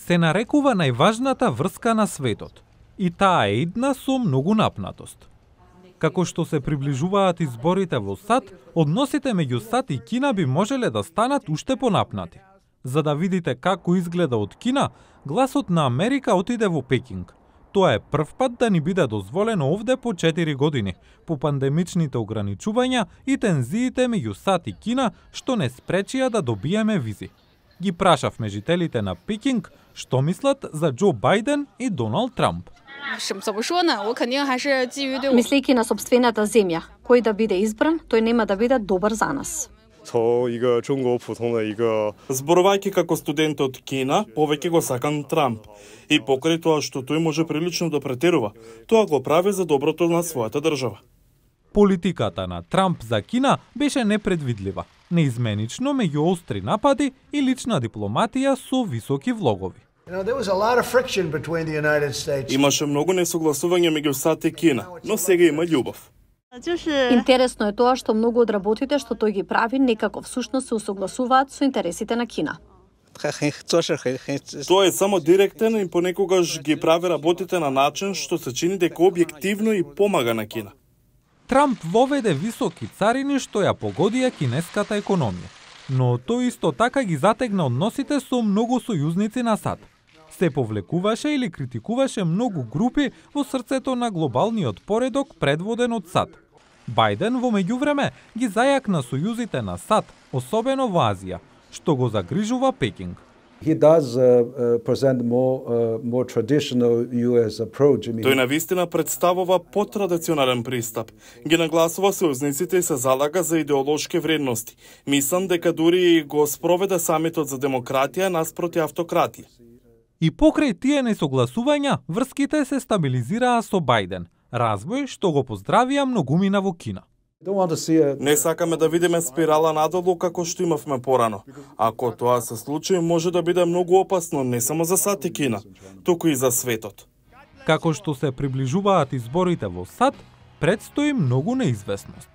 се нарекува најважната врска на светот и таа е една со многу напнатост. Како што се приближуваат изборите во САД, односите меѓу САД и Кина би можеле да станат уште понапнати. За да видите како изгледа од Кина, гласот на Америка отиде во Пекинг. Тоа е прв пат да ни биде дозволено овде по 4 години, по пандемичните ограничувања и тензиите меѓу САД и Кина што не спречија да добиеме визи. Ги прашавме жителите на Пекинг што мислат за Џо Бајден и Доналд Трамп. Мислејќи на сопствената земја, кој да биде избран, тој нема да биде добар за нас. Зборувајќи како студент од Кина, повеќе го сакам Трамп. И покрај тоа што тој може прилично да претерува, тоа го прави за доброто на својата држава. Политиката на Трамп за Кина беше непредвидлива, неизменично меѓу остри напади и лична дипломатија со високи влогови. Имаше многу несогласување меѓу САД и Кина, но сега има љубов. Интересно е тоа што многу од работите што тој ги прави некако всушност се усогласуваат со интересите на Кина. Тоа е само директен и понекогаш ги прави работите на начин што се чини дека објективно и помага на Кина. Трамп воведе високи царини што ја погодија кинеската економија, но тој исто така ги затегна односите со многу сојузници на САД. Се повлекуваше или критикуваше многу групи во срцето на глобалниот поредок предводен од САД. Бајден во меѓувреме ги зајакна сојузите на САД, особено во Азија, што го загрижува Пекинг. Тој навистина представува потрадиционален пристап. Ги нагласува сојузниците и се залага за идеолошки вредности. Мислам дека дури го спроведе самитот за демократија наспроти автократија. И покрај тие несогласувања, врските се стабилизираа со Бајден, развој што го поздравија многумина во Кина. Не сакаме да видиме спирала надолу како што имавме порано. Ако тоа се случи, може да биде многу опасно не само за САД и Кина, туку и за светот. Како што се приближуваат изборите во САД, предстои многу неизвестност.